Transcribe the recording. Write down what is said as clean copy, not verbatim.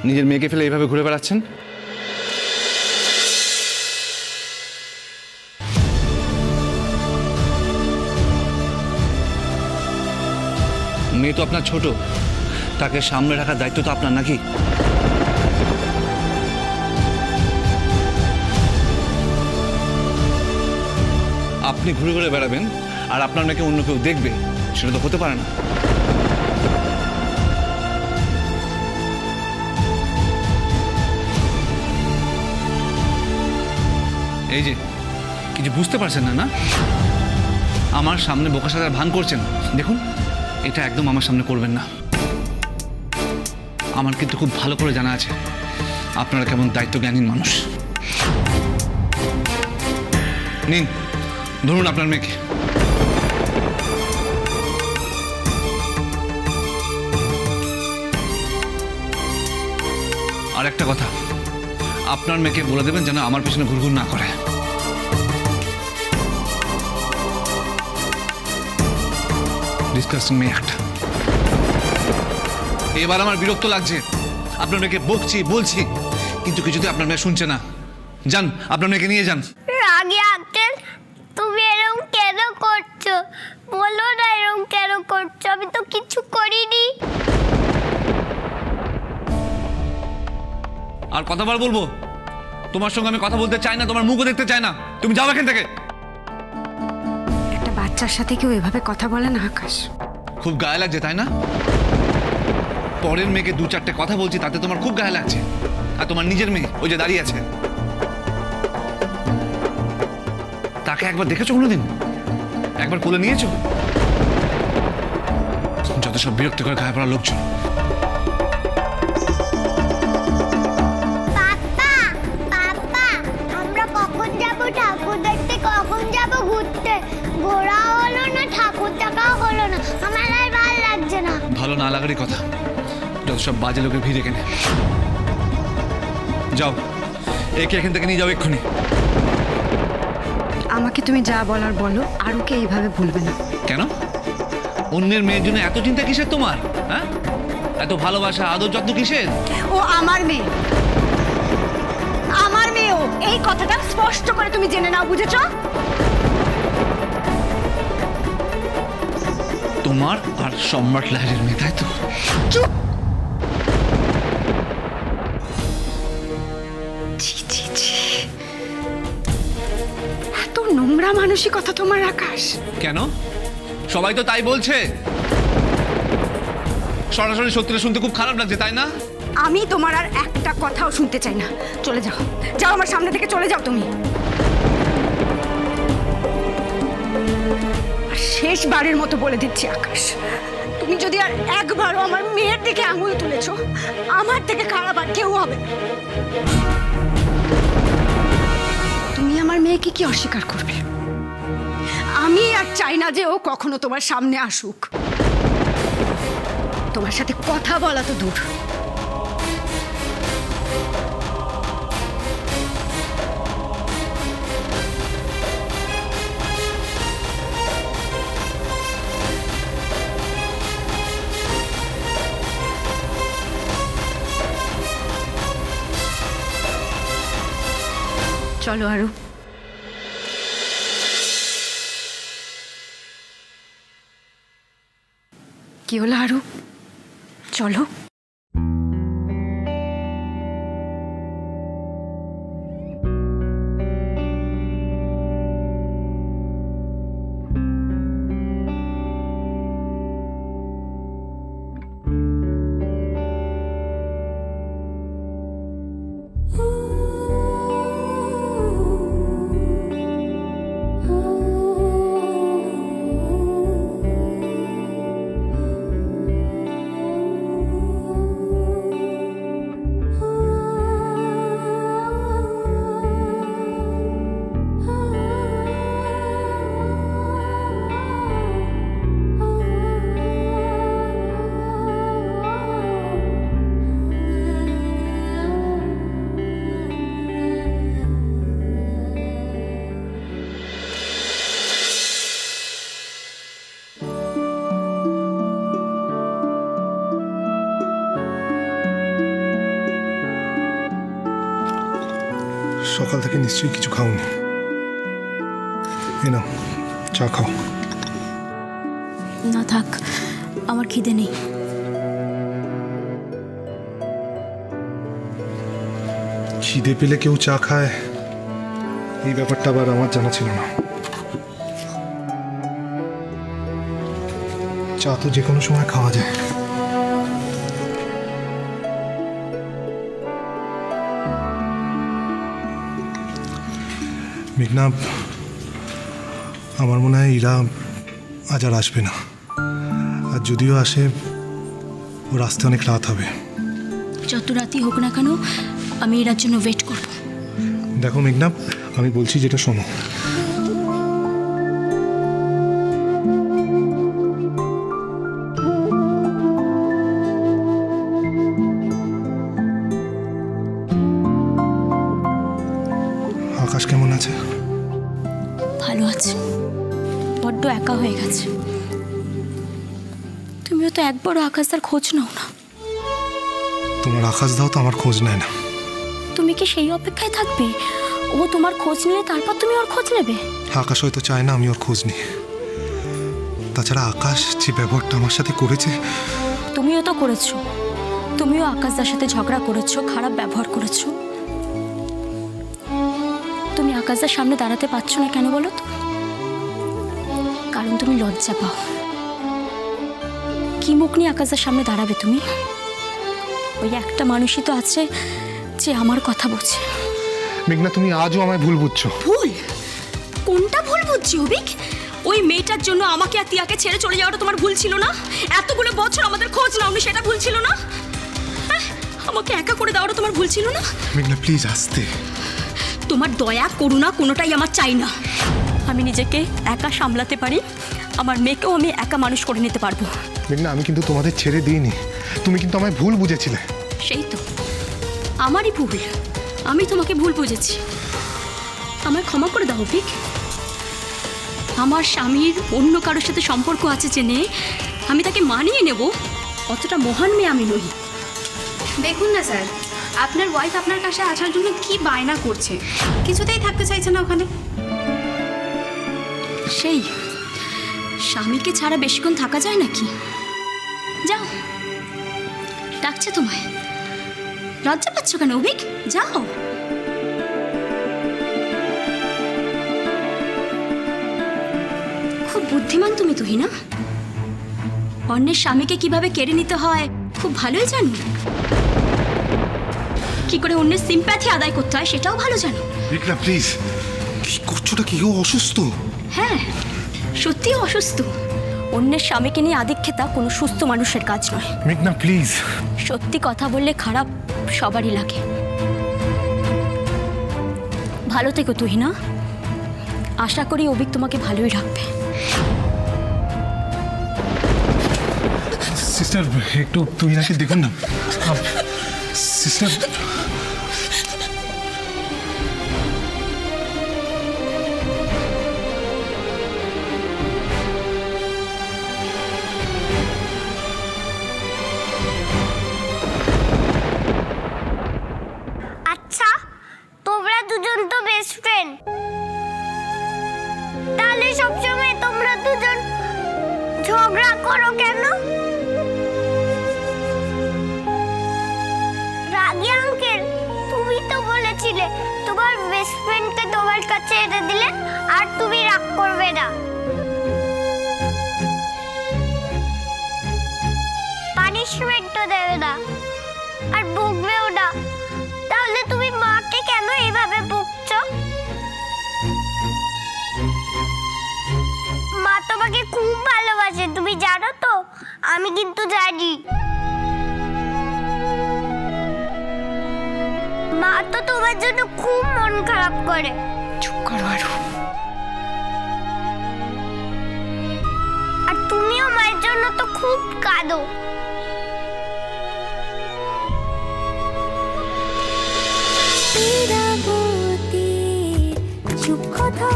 নিজের মেয়েকে ফেলে এইভাবে ঘুরে বেড়াচ্ছেন? মেয়ে তো আপনার ছোট, তাকে সামনে রাখার দায়িত্ব তো আপনার নাকি? আপনি ঘুরে ঘুরে বেড়াবেন আর আপনার মেয়েকে অন্য কেউ দেখবে, সেটা তো হতে পারে না। এই যে কিছু বুঝতে পারছেন না, না? আমার সামনে বোকা সাজার ভান করছেন। দেখুন, এটা একদম আমার সামনে করবেন না। আমার কিন্তু খুব ভালো করে জানা আছে আপনারা কেমন দায়িত্বজ্ঞানহীন মানুষ। নিন, ধরুন আপনার মেয়েকে। আর একটা কথা, আপনার মেয়েকে বলে দেবেন যেন আমার পেছনে ঘুরঘুর না করে। ডিসকাস্টিং মেয়ে একটা। এবার আমার বিরক্ত লাগছে। আপনার মেয়েকে বকছি, বলছি, কিন্তু কিছুতে আপনার মেয়ে শুনছে না। যান, আপনার মেয়েকে নিয়ে যান। রাগী আঙ্কেল, তুমি এরকম কেন করছো? বলো না এরকম কেন করছো? আমি তো কিছু করিনি। আর কতবার বলবো? তোমার সঙ্গে আমি কথা বলতে চাই না, তোমার মুখও দেখতে চাই না। তুমি যাও এখান থেকে। একটা বাচ্চার সাথে কেউ এভাবে কথা বলে না আকাশ। খুব গায়ে লাগছে, তাই না? পরের মেয়েকে দু চারটে কথা বলছি, তাতে তোমার খুব গায়ে লাগছে। আর তোমার নিজের মেয়ে ওই যে দাঁড়িয়ে আছে, তাকে একবার দেখেছো কোনোদিন? একবার কোলে নিয়েছো? যত সব বিরক্ত করে গায়ে পড়া লোকজন। পাপা, পাপা, আমরা কখন যাব ঠাকুর দেখতে? কখন যাব ঘুরতে? ঘোরা হলো না, ঠাকুর দেখাও হলো না। আমার আর ভালো লাগছে না। ভালো না লাগারই কথা, যত সব বাজে লোকের ভিড় এখানে। যাও, একে এখান থেকে নিয়ে যাও এক্ষুনি। আমাকে তুমি যা বলার বলো, আর ওকে এইভাবে ভুলবে না। কেন? অন্যের মেয়ের জন্য এত চিন্তা কিসের তোমার? হ্যাঁ, এত ভালোবাসা, আদর যত্ন কিসের? ও আমার মেয়ে, আমার মেয়ে ও। এই কথাটা স্পষ্ট করে তুমি জেনে নাও, বুঝেছো? তোমার আর সম্রাট লাহিড়ীর মেয়ে, তাই তো? চুপ! ছি ছি ছি, এত নোংরা মানসিকতা তোমার আকাশ। কেন? সবাই তো তাই বলছে। সরাসরি সত্যিটা শুনতে খুব খারাপ লাগছে, তাই না? আমি তোমার আর একটা কথাও শুনতে চাই না। চলে যাও, যাও আমার সামনে থেকে চলে যাও তুমি। আর শেষবারের মতো বলে দিচ্ছি আকাশ, তুমি যদি আর একবারও আমার মেয়ের দিকে আঙুল তুলেছো, আমার থেকে খারাপ আর কেউ হবে না। তুমি আমার মেয়েকে কি অস্বীকার করবে? আমি আর চাই না যে ও কখনো তোমার সামনে আসুক। তোমার সাথে কথা বলা তো দূর, চলো আরু। কি হলো আরু? চলো। সকাল থেকে নিশ্চয়ই কিছু খাওনি। এই নাও চা খাও। না থাক, আমার খিদে নেই। খিদে পেলে কেউ চা খায়, এই ব্যাপারটা আবার আমার জানা ছিল না। চা তো যে কোনো সময় খাওয়া যায়। মেঘনা, আমার মনে হয় ইরা আজ আর আসবে না। আর যদিও আসে, ওর আসতে অনেক রাত হবে। যত রাতই হোক না কেন, আমি এর জন্য ওয়েট করব। দেখো মেঘনা, আমি বলছি যেটা শোনো। আকাশ কেমন আছে? ভালো আছে, বড্ড একা হয়ে গেছে। তুমিও তো একবারও আকাশদার খোঁজ নাও না। তোমার আকাশ দাও তো আমার খোঁজ নেয় না। তুমি কি সেই অপেক্ষায় থাকবে ও তোমার খোঁজ নিলে তারপর তুমি ওর খোঁজ নেবে? আকাশ হয়তো চায় না আমি ওর খোঁজ নিই। তাছাড়া আকাশ যে ব্যবহারটা আমার সাথে করেছে। তুমিও তো করেছো, তুমিও আকাশদার সাথে ঝগড়া করেছো, খারাপ ব্যবহার করেছো। তুমি আকাশদার সামনে দাঁড়াতে পারছো না কেন বলো তো? কারণ তুমি লজ্জা পাও। কি মুখ নিয়ে আকাশদার সামনে দাঁড়াবে তুমি? ওই একটা মানুষই তো আছে যে আমার কথা বোঝে। মেঘনা, তুমি আজও আমায় ভুল বুঝছো। ভুল? কোনটা ভুল বুঝছি অভিক? ওই মেয়েটার জন্য আমাকে আর তিয়াকে ছেড়ে চলে যাওয়াটা তোমার ভুল ছিল না? এতগুলো বছর আমাদের খোঁজ নাওনি, সেটা ভুল ছিল না? আমাকে একা করে দেওয়াটা তোমার ভুল ছিল না? মেঘনা প্লিজ আসতে। তোমার দয়া করুণা কোনোটাই আমার চাই না। আমি নিজেকে একা সামলাতে পারি, আমার মেয়েকেও আমি একা মানুষ করে নিতে পারবো। মেঘনা, আমি কিন্তু তোমাদের ছেড়ে দিইনি। তুমি কিন্তু আমায় ভুল বুঝেছিলে। সেই তো আমারই ভুল, আমি তোমাকে ভুল বুঝেছি। আমায় ক্ষমা করে দাও অভিক। আমার স্বামীর অন্য কারোর সাথে সম্পর্ক আছে জেনে আমি তাকে মানিয়ে নেব, অতটা মহান মেয়ে আমি নই। দেখুন না স্যার, আপনার ওয়াইফ আপনার কাছে আসার জন্য কি বায়না করছে, কিছুতেই থাকতে চাইছে না ওখানে। সেই স্বামীকে ছাড়া বেশিক্ষণ থাকা যায় নাকি? যাও, ডাকছে তোমায়। লজ্জা পাচ্ছ কেন অভিক? যাও। খুব বুদ্ধিমান তুমি, তুহিনা। অন্যের স্বামীকে কিভাবে কেড়ে নিতে হয় খুব ভালোই জানো। কি করে অন্যের সিম্প্যাথি আদায় করতে হয় সেটাও ভালো জানো। মেঘনা প্লিজ, কি করছোটা কি? ও অসুস্থ। হ্যাঁ, সত্যিই অসুস্থ। অন্যের স্বামীকে নিয়ে আদিক্ষেতা কোনো সুস্থ মানুষের কাজ নয়। মেঘনা প্লিজ। সত্যি কথা বললে খারাপ সবারই লাগে। ভালো থেকো তুহিনা। আশা করি অভিক তোমাকে ভালোই রাখবে। সিস্টার, একটু তুহিনাকে দেখুন না। সিস্টার, আচ্ছা, তোমরা দুজন তো বেস্ট ফ্রেন্ড, তাহলে সবসময় তোমরা দুজন ঝগড়া করো কেন? রাগি আঙ্কেল, তুমি তো বলেছিলে তোমার বেস্ট ফ্রেন্ডকে তোমার কাছে এনে দিলে আর তুমি রাগ করবে না। পানিশমেন্টও দেবে না আর বকবেও না, তাহলে তুমি মাকে কেন এইভাবে বকছো? মা তোমাকে খুব ভালোবাসে, তুমি জানো তো? আমি কিন্তু জানি। মা তো তোমার জন্য খুব মন খারাপ করে। চুপ করো আরু। আর তুমিও মায়ের জন্য তো খুব কাঁদো। চুপ কথা